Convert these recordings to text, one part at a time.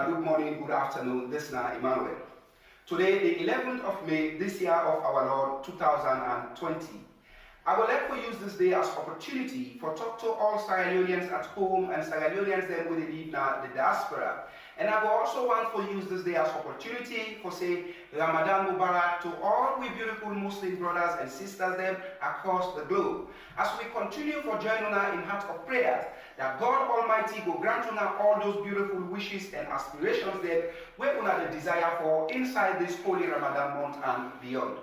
good morning, good afternoon. This is Emmanuel. Today, the 11th of May, this year of our Lord 2020. I would like to use this day as opportunity for talk to all Sierra Leoneans at home and Sierra Leoneans that will live in the diaspora. And I will also want to use this day as opportunity for say Ramadan Mubarak to all we beautiful Muslim brothers and sisters them across the globe. As we continue for joining us in heart of prayers, that God Almighty will grant us all those beautiful wishes and aspirations that we have the desire for inside this holy Ramadan month and beyond.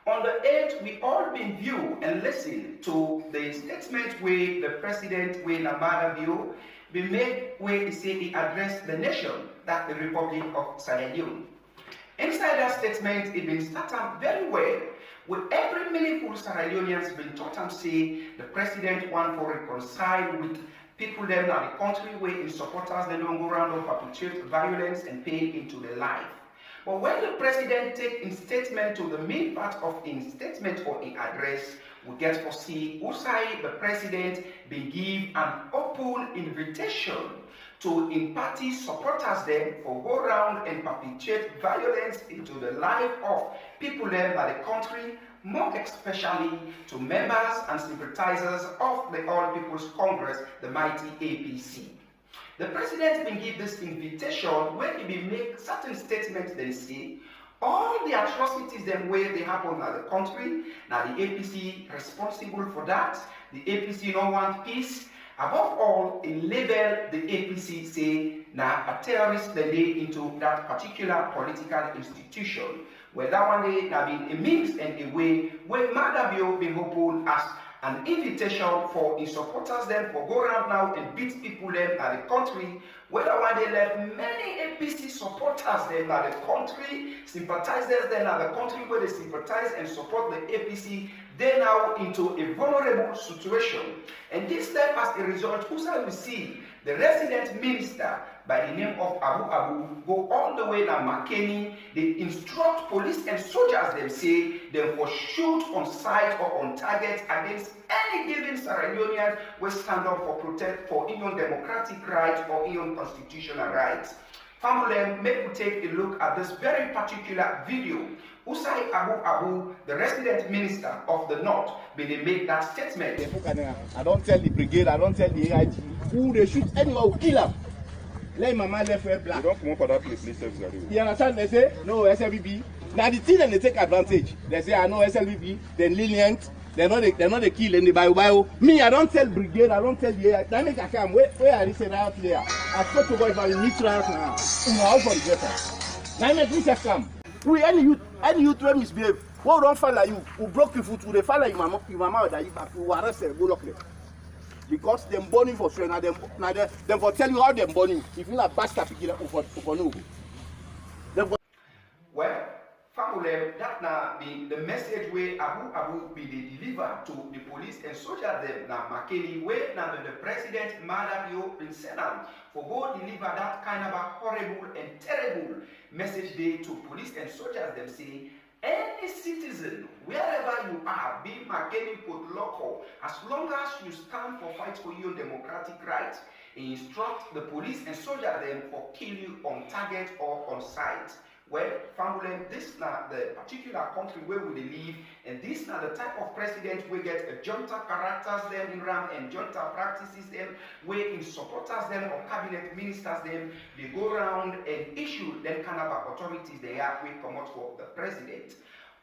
On the 8th, we all been view and listen to the statement where the President, where Namada Bio, be made where he say he addressed the nation, that the Republic of Sierra Leone. Inside that statement, it been started very well, with every meaningful Sierra Leoneans been taught and say the President want to reconcile with people them in the country where his supporters they don't go around and perpetrate violence and pain into their life. But when the President take in statement to the main part of in statement or in address, we get to see Usai, the President, be give an open invitation to in party supporters them for go around and perpetrate violence into the life of people there by the country, more especially to members and sympathizers of the All People's Congress, the mighty APC. The President will give this invitation when he will make certain statements they say all the atrocities them where they happen in the country. Now the APC responsible for that. The APC don't want peace. Above all, in label the APC say now a terrorist they lay into that particular political institution. Where that one day now been a means and a way where Madabio been open as an invitation for his supporters them for go around now and beat people them at the country, whether one they left many APC supporters them at the country, sympathizers them at the country where they sympathize and support the APC, they now into a vulnerable situation. And this time as a result, Usa will see the resident minister by the name of Abu go all the way to Makeni. They instruct police and soldiers them say they will shoot on sight or on target against any given Sierra Leonean will stand up for protect for Union democratic rights or Union constitutional rights. Family, make we take a look at this very particular video. Usai Abu, the resident minister of the North, when they make that statement. I don't tell the brigade, I don't tell the AIG who they shoot anyone who kill them. Let Mama left wear black. You don't come up for that place, please. You understand? They say no SLBB. Now the thing that they take advantage. They say I know SLBB, then lenient, they're not the kill and the bio. Me, I don't tell brigade, I don't tell the AIG. That make I come where I listen out there. I spoke to God if I meet right now. How for the better. Now make me say come. We any youth will misbehave. Who don't follow you, who broke your foot, who they follow your mama that you back, who arrest them, go lock them. Because them born you for strength, now them for tell you how them born you. If you not bastard to kill for no. Well, family, that now be the message where Abu be delivered to the police and soldiers them now Makeni where now the President Madabio been sent out for go deliver that kind of a horrible and terrible message there to police and soldiers them say any citizen, wherever you are, be Makeni put local, as long as you stand for fight for your democratic rights, instruct the police and soldier them for kill you on target or on sight. Well, family, this is not the particular country where we live, and this is not the type of president we get a junta characters them in RAM and junta practices them, where in supporters them or cabinet ministers them, they go around and issue them kind of authorities they are we come out for the president.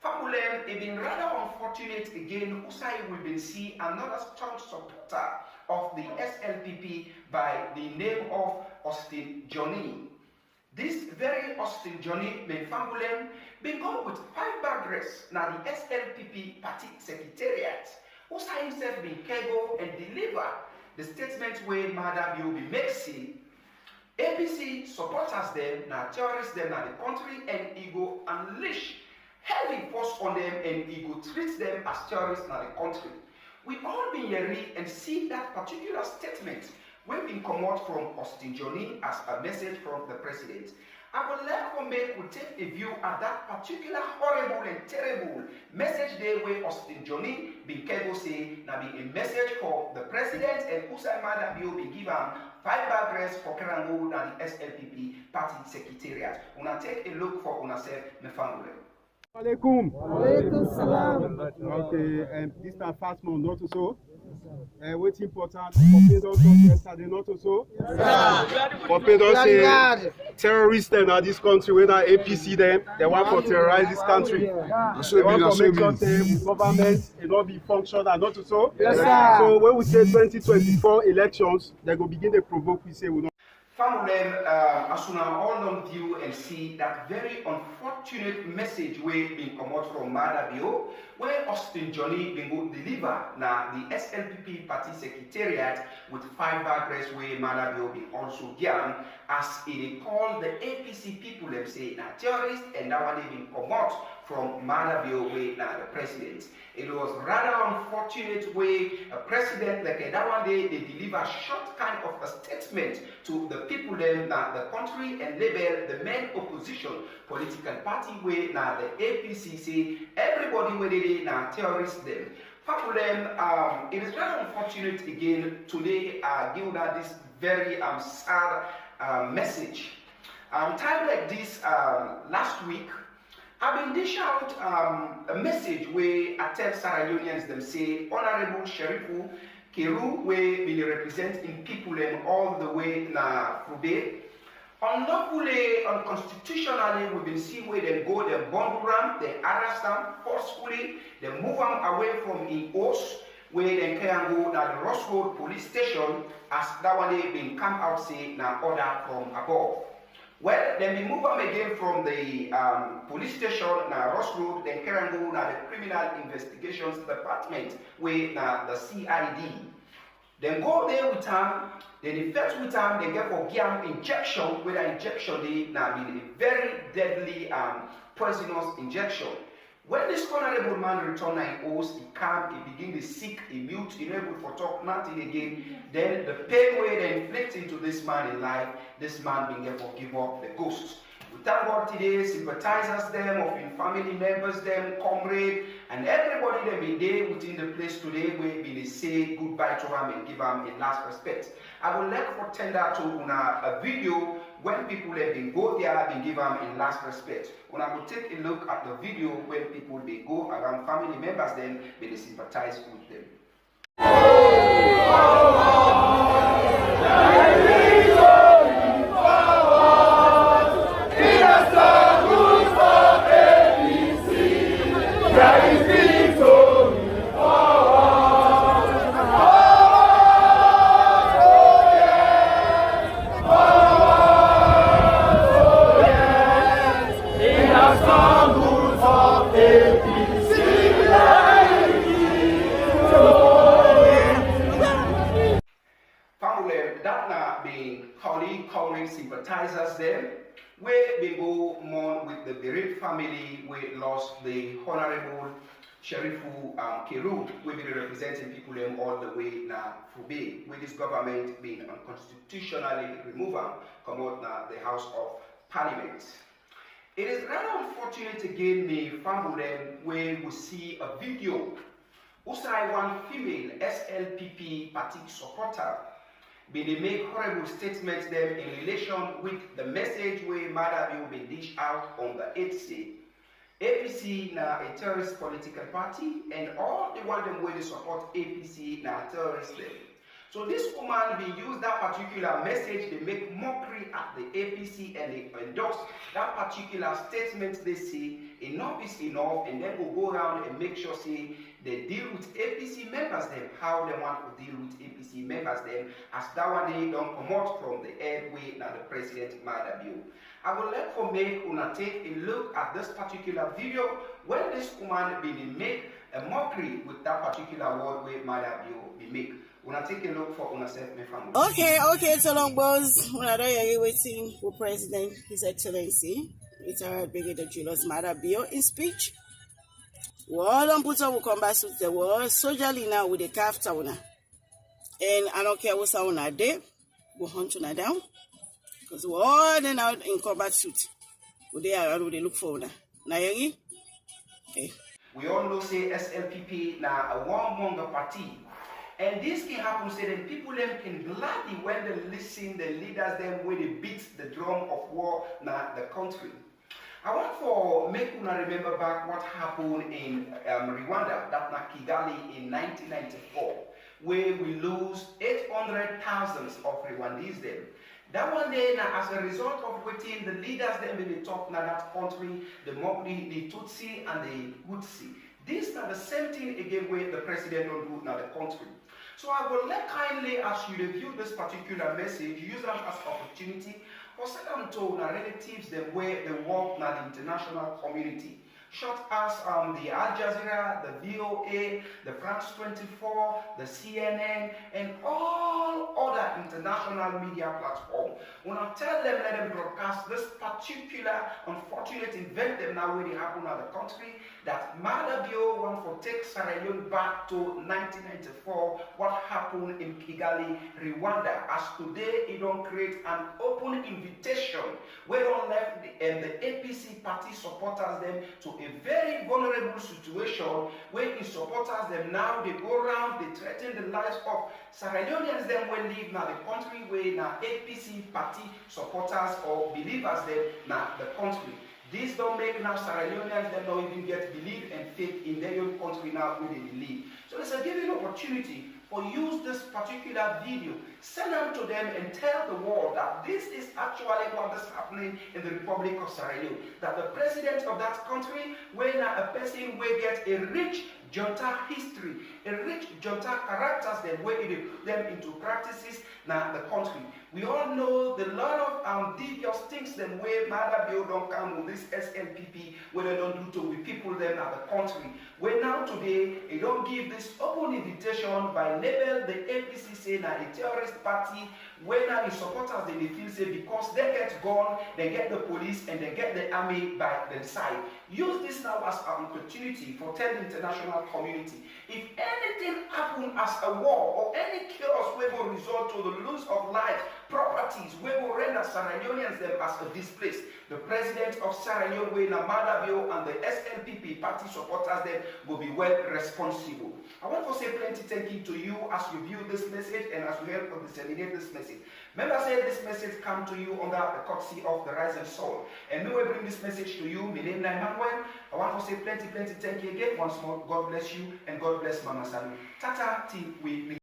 Family, it been rather unfortunate again, Usai will be see another strong supporter of the SLPP by the name of Austin Johnny. This very Austin Johnny Menfambulem been gone with 5 bag race now the SLPP party secretariat. Usai himself been kego and deliver the statement where Madam will be mixing APC supporters them, now terrorists them now the country, and he go unleash heavy force on them and he go treat them as terrorists now the country. We all been hearing and see that particular statement when we come out from Austin Johnny as a message from the president. I would like to make we take a view at that particular horrible and terrible message there where Austin Johnny bin Kebo say na be a message for the president and Usai Madabio be give am 5 bag rest for Kerango and the SLPP party secretariat. Una take a look for una self me family. Alaikum. Alaikum salam. Okay, this is fast month, not so. What's important for don't yesterday, not so. For don't say terrorists in this country, whether APC them, they want to terrorize this country. They want to make sure the government will not be functional, not so. So when we say 2024 elections, they will begin to provoke. We say we not. Family, as soon as all them view and see that very unfortunate message where being come out from Madabio, where Austin Johnny been go deliver now the SLPP party secretariat with 5 bag rest where Madabio be also given as it called the APC people them say now terrorists and that one they been come out from Madabio way now the president. It was rather unfortunate way a president like that one day they deliver short kind of a statement to the people them now the country and label the main opposition political party way now the APC say everybody where they now terrorists them. For them, it is very unfortunate again today give that this very sad message. Time like this last week I've been dish out a message where I tell Sierra Leoneans them say Honorable Sherifu Keru where be representing people all the way na Frube. Unlawfully, unconstitutionally, we've been seeing where they go, they bundle them, they arrest them forcefully, they move them away from in Os, where they can go to the Ross Road police station, as that one they been come out say now order from above. Well, then we move them again from the police station now Ross Road, then can go to the criminal investigations department, where now the CID. Then go there with them, then the first with them, they get for give injection, where the injection they now be a very deadly poisonous injection. When this honorable man return in O's, he calm, he begin to seek, he mute, he not able for talk nothing again. Then the pain where they inflict into this man in life, this man being able to give up the ghost. We thank God today, sympathizers them, of in family members them, comrade, and everybody that be there within the place today where we say goodbye to him and give him a last respect. I would like to tender to a video when people have been go there and give them a last respect. When I will take a look at the video when people they go around family members then they sympathize with them. Sympathizers them, where we go mourn with the bereaved family we lost the Honorable Sherifu Keru, we be representing people them all the way now Frube, with this government being unconstitutionally removed come out now the House of Parliament. It is rather unfortunate again the family them where we see a video Usai one female SLPP party supporter they make horrible statements them in relation with the message where Madabio will be dished out on the 8th day. APC now a terrorist political party and all the one them where they support APC now terrorist them. So this woman will use that particular message, they make mockery at the APC and they endorse that particular statement they say enough is enough and then we'll go around and make sure say they deal with APC members them, how they want to deal with APC members them, as that one they don't come out from the airway now the President Madabio. I would like to make una take a look at this particular video when this woman will make a mockery with that particular word where Madabio will make. Una take a look for una self, my family. Okay, so long boys. When I are waiting for President, His Excellency, Retired Brigadier Julius Madabio in speech. Well, on put will come back to the world. Soldierly now with the calf town. And I don't care what's on that day. Go hunt you down. Because we're all then out in combat suit. They are around, they look for now. Nayari? Okay. We all know say SLPP na a warmonger party. And this can happen say that people them can gladly when they listen the leaders them when they beat the drum of war na the country. I want for make una remember back what happened in Rwanda, that na Kigali in 1994, where we lose 800,000 of Rwandese then. That one day, now, as a result of waiting, the leaders them in the top na that country, the Mokdi, the Tutsi and the Hutsi. This are the same thing again where the president don't do now the country. So I will let kindly, as you review this particular message, use them as opportunity for certain to relatives them where they work now the international community. Such as the Al Jazeera, the VOA, the France 24, the CNN, and all other international media platforms. When I tell them, let them broadcast this particular unfortunate event them now when it happened in the country, that Maada Bio want to take Sierra Leone back to 1994, what happened in Kigali, Rwanda. As today, it don't create an open invitation where don't left the APC party supporters them to a very vulnerable situation where in supporters them now they go around, they threaten the lives of Sierra Leoneans them when live now the country where now APC party supporters or believers them now the country. This don't make now Sierra Leoneans them don't even get believe and faith in their own country now where they believe. So it's a given opportunity for use this particular video, send them to them and tell the world that this is actually what is happening in the Republic of Sierra Leone. That the president of that country, when a person will get a rich junta history, a rich junta characters, then where they put them into practices now the country. We all know the lot of devious things them where Maada Bio don't come with this SLPP, where they don't do to with people them at the country. Where now today, they don't give this open invitation by label the APC say now a terrorist party, where now the supporters they feel say because they get gone, they get the police and they get the army by their side. Use this now as an opportunity for tell the international community. If anything happen as a war or any chaos where will result to the loss of life, properties, where will render Sierra Leoneans them as a displaced, the president of Sierra Leone, where Maada Bio and the SLPP party supporters them will be well responsible. I want to say plenty thank you to you as you view this message and as you help us disseminate this message. Remember, say this message come to you under the courtesy of the Rising Soul. And we will bring this message to you. My name is Emmanuel. I want to say plenty thank you again once more. God bless you and God bless Mama Sally. Tata till we meet.